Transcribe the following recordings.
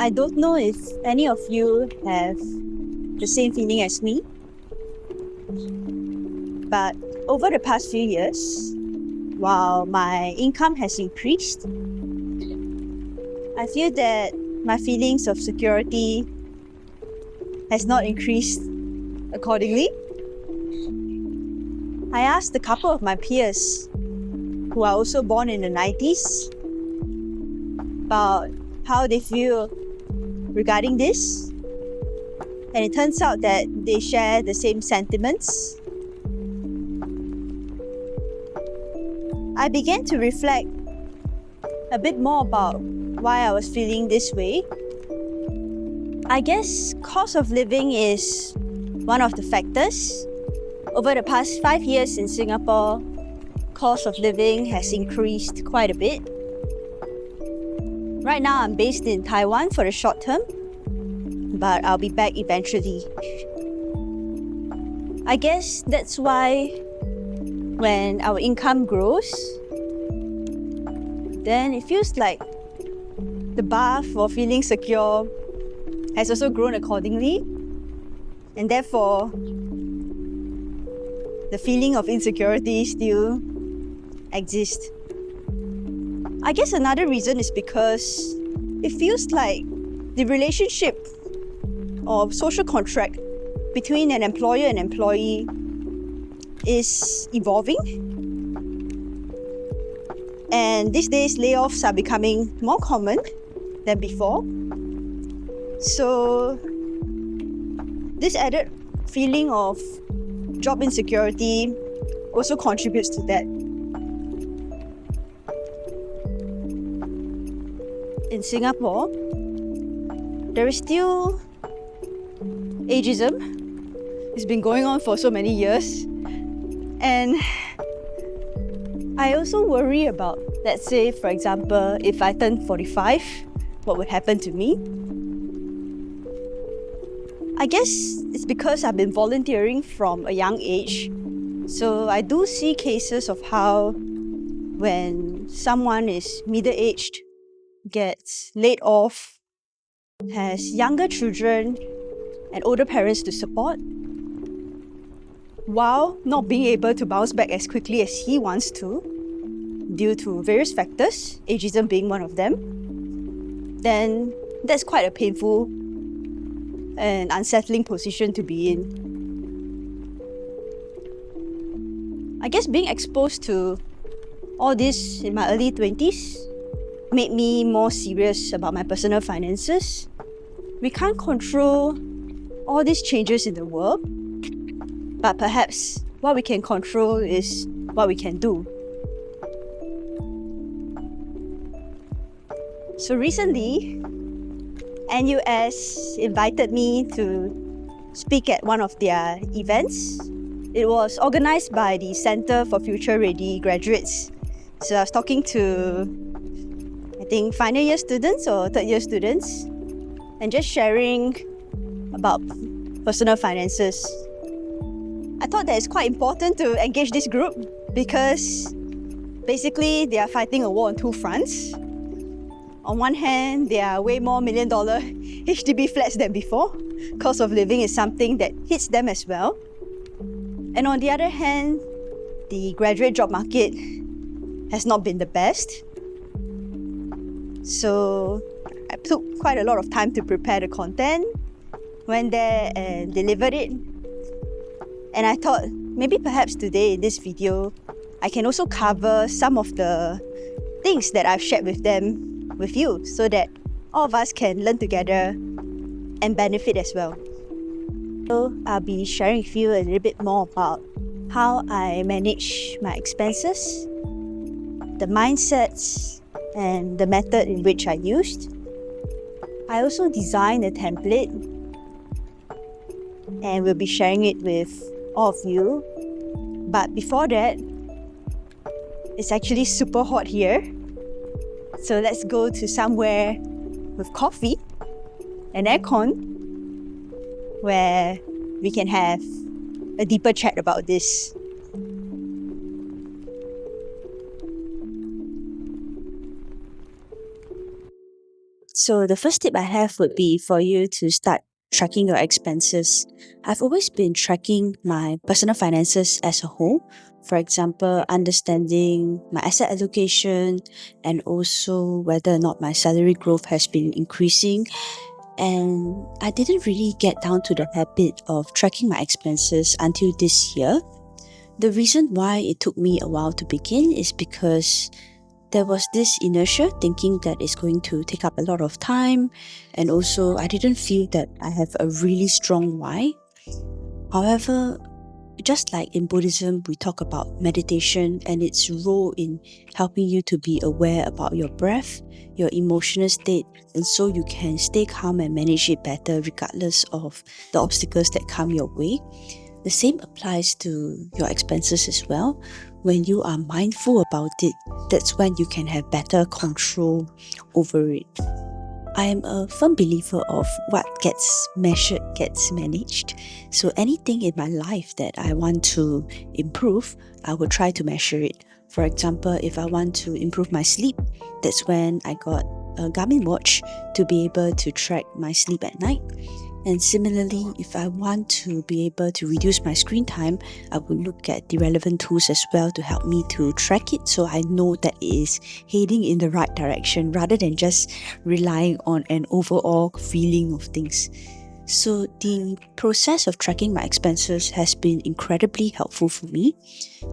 I don't know if any of you have the same feeling as me, but over the past few years, while my income has increased, I feel that my feelings of security has not increased accordingly. I asked a couple of my peers who are also born in the 90s about how they feel regarding this, and it turns out that they share the same sentiments. I began to reflect a bit more about why I was feeling this way. I guess cost of living is one of the factors. Over the past 5 years in Singapore, cost of living has increased quite a bit. Right now, I'm based in Taiwan for the short term, but I'll be back eventually. I guess that's why when our income grows, then it feels like the bar for feeling secure has also grown accordingly, and therefore the feeling of insecurity still exists. I guess another reason is because it feels like the relationship or social contract between an employer and employee is evolving. And these days, layoffs are becoming more common than before. So this added feeling of job insecurity also contributes to that. In Singapore, there is still ageism. It's been going on for so many years. And I also worry about, let's say, for example, if I turn 45, what would happen to me? I guess it's because I've been volunteering from a young age. So I do see cases of how when someone is middle-aged, gets laid off, has younger children and older parents to support, while not being able to bounce back as quickly as he wants to, due to various factors, ageism being one of them, then that's quite a painful and unsettling position to be in. I guess being exposed to all this in my early 20s made me more serious about my personal finances. We can't control all these changes in the world, but perhaps what we can control is what we can do. So recently, NUS invited me to speak at one of their events. It was organized by the Center for Future Ready Graduates. So I was talking to, I think, final year students or third year students, and just sharing about personal finances. I thought that it's quite important to engage this group because basically they are fighting a war on two fronts. On one hand, there are way more $1 million HDB flats than before. Cost of living is something that hits them as well. And on the other hand, the graduate job market has not been the best. So I took quite a lot of time to prepare the content, went there and delivered it. And I thought maybe perhaps today in this video, I can also cover some of the things that I've shared with them with you, so that all of us can learn together and benefit as well. So I'll be sharing with you a little bit more about how I manage my expenses, the mindsets, and the method in which I used. I also designed a template and we'll be sharing it with all of you. But before that, it's actually super hot here. So let's go to somewhere with coffee and aircon where we can have a deeper chat about this. So the first tip I have would be for you to start tracking your expenses. I've always been tracking my personal finances as a whole. For example, understanding my asset allocation and also whether or not my salary growth has been increasing. And I didn't really get down to the habit of tracking my expenses until this year. The reason why it took me a while to begin is because there was this inertia thinking that it's going to take up a lot of time, and also I didn't feel that I have a really strong why. However, just like in Buddhism, we talk about meditation and its role in helping you to be aware about your breath, your emotional state, and so you can stay calm and manage it better regardless of the obstacles that come your way. The same applies to your expenses as well. When you are mindful about it, that's when you can have better control over it. I am a firm believer of what gets measured gets managed. So anything in my life that I want to improve, I will try to measure it. For example, if I want to improve my sleep, that's when I got a Garmin watch to be able to track my sleep at night. And similarly, if I want to be able to reduce my screen time, I will look at the relevant tools as well to help me to track it so I know that it is heading in the right direction rather than just relying on an overall feeling of things. So the process of tracking my expenses has been incredibly helpful for me.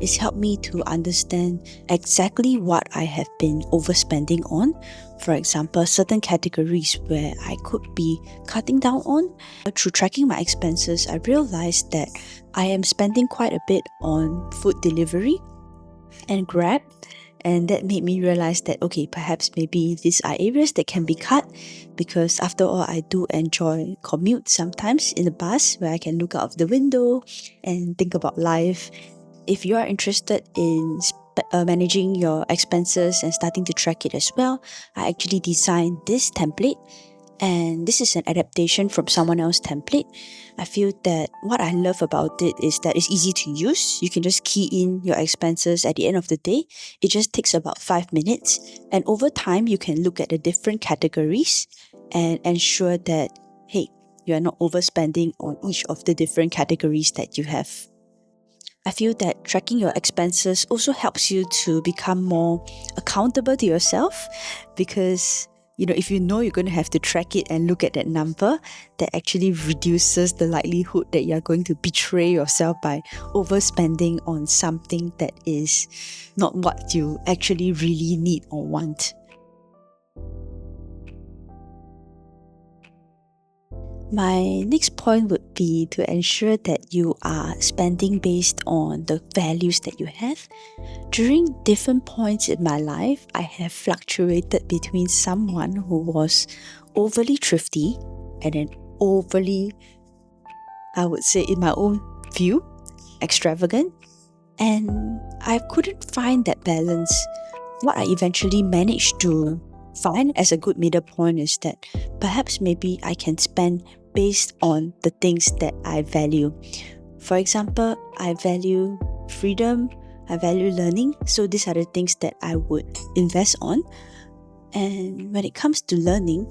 It's helped me to understand exactly what I have been overspending on. For example, certain categories where I could be cutting down on. Through tracking my expenses, I realized that I am spending quite a bit on food delivery and Grab. And that made me realize that, okay, perhaps maybe these are areas that can be cut, because after all, I do enjoy commute sometimes in the bus where I can look out of the window and think about life. If you are interested in managing your expenses and starting to track it as well, I actually designed this template. And this is an adaptation from someone else's template. I feel that what I love about it is that it's easy to use. You can just key in your expenses at the end of the day. It just takes about 5 minutes. And over time, you can look at the different categories and ensure that, hey, you are not overspending on each of the different categories that you have. I feel that tracking your expenses also helps you to become more accountable to yourself, because if you know you're going to have to track it and look at that number, that actually reduces the likelihood that you're going to betray yourself by overspending on something that is not what you actually really need or want. My next point would be to ensure that you are spending based on the values that you have. During different points in my life, I have fluctuated between someone who was overly thrifty and then overly, I would say in my own view, extravagant. And I couldn't find that balance. What I eventually managed to find as a good middle point is that perhaps maybe I can spend based on the things that I value. For example, I value freedom, I value learning, so these are the things that I would invest on. And when it comes to learning,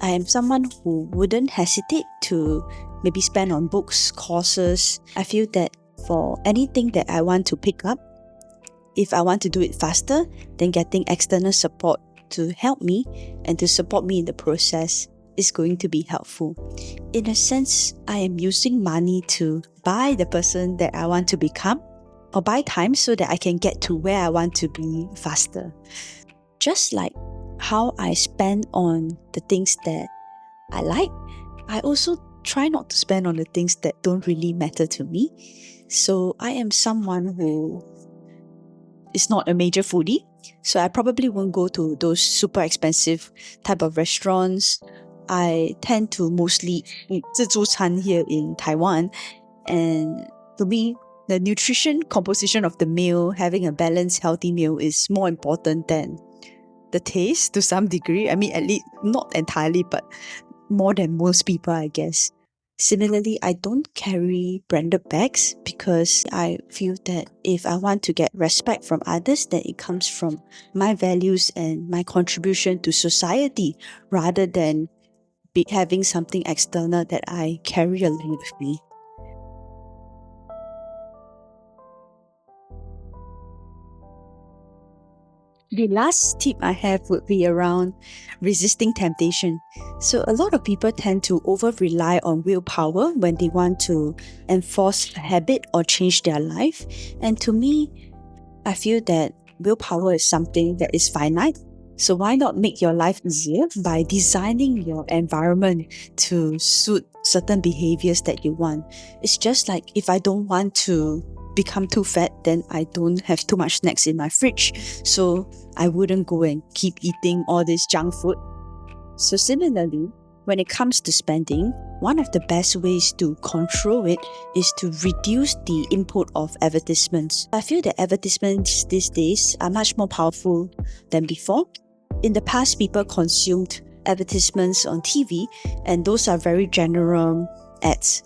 I am someone who wouldn't hesitate to maybe spend on books, courses. I feel that for anything that I want to pick up, if I want to do it faster, then getting external support to help me and to support me in the process is going to be helpful. In a sense, I am using money to buy the person that I want to become, or buy time so that I can get to where I want to be faster. Just like how I spend on the things that I like, I also try not to spend on the things that don't really matter to me. So I am someone who is not a major foodie, so I probably won't go to those super expensive type of restaurants. I tend to mostly eat 自助餐 here in Taiwan, and to me, the nutrition composition of the meal, having a balanced, healthy meal is more important than the taste to some degree. I mean, at least not entirely, but more than most people, I guess. Similarly, I don't carry branded bags because I feel that if I want to get respect from others, then it comes from my values and my contribution to society rather than having something external that I carry along with me. The last tip I have would be around resisting temptation. So, a lot of people tend to over rely on willpower when they want to enforce a habit or change their life. And to me, I feel that willpower is something that is finite. So, why not make your life easier by designing your environment to suit certain behaviors that you want? It's just like if I don't want to become too fat, then I don't have too much snacks in my fridge. So I wouldn't go and keep eating all this junk food. So similarly, when it comes to spending, one of the best ways to control it is to reduce the input of advertisements. I feel that advertisements these days are much more powerful than before. In the past, people consumed advertisements on TV, and those are very general ads.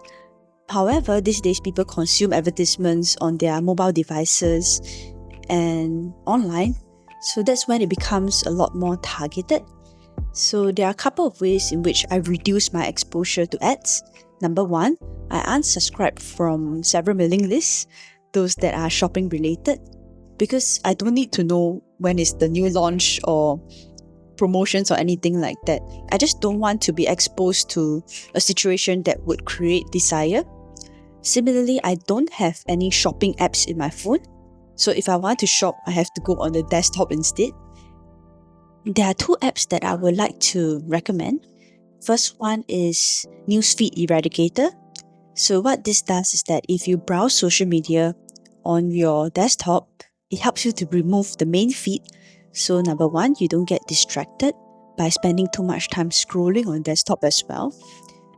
However, these days people consume advertisements on their mobile devices and online. So that's when it becomes a lot more targeted. So there are a couple of ways in which I reduce my exposure to ads. Number one, I unsubscribe from several mailing lists, those that are shopping related, because I don't need to know when is the new launch or promotions or anything like that. I just don't want to be exposed to a situation that would create desire. Similarly, I don't have any shopping apps in my phone. So if I want to shop, I have to go on the desktop instead. There are two apps that I would like to recommend. First one is Newsfeed Eradicator. So what this does is that if you browse social media on your desktop, it helps you to remove the main feed. So number one, you don't get distracted by spending too much time scrolling on desktop as well.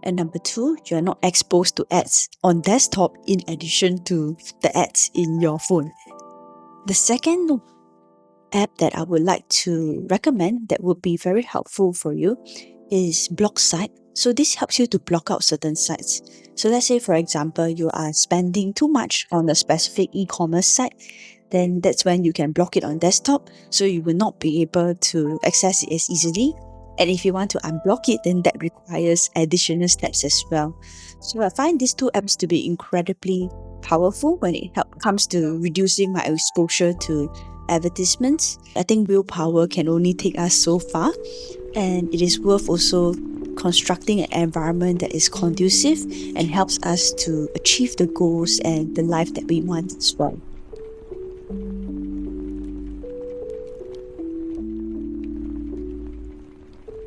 And number two, you're not exposed to ads on desktop in addition to the ads in your phone. The second app that I would like to recommend that would be very helpful for you is Block Site. So this helps you to block out certain sites. So let's say, for example, you are spending too much on a specific e-commerce site, then that's when you can block it on desktop, so you will not be able to access it as easily. And if you want to unblock it, then that requires additional steps as well. So I find these two apps to be incredibly powerful when it comes to reducing my exposure to advertisements. I think willpower can only take us so far, and it is worth also constructing an environment that is conducive and helps us to achieve the goals and the life that we want as well.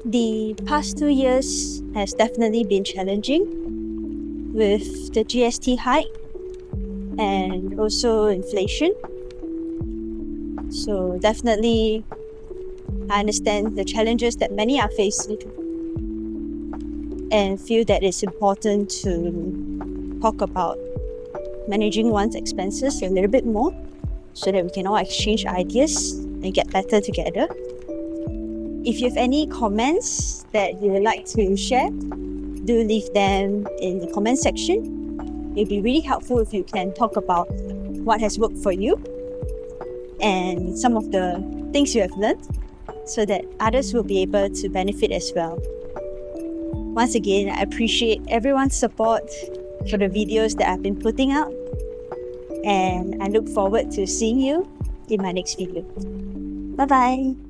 The past 2 years has definitely been challenging with the GST hike and also inflation. So definitely I understand the challenges that many are facing and feel that it's important to talk about managing one's expenses a little bit more so that we can all exchange ideas and get better together. If you have any comments that you would like to share, do leave them in the comment section. It'd be really helpful if you can talk about what has worked for you and some of the things you have learned so that others will be able to benefit as well. Once again, I appreciate everyone's support for the videos that I've been putting out, and I look forward to seeing you in my next video. Bye-bye!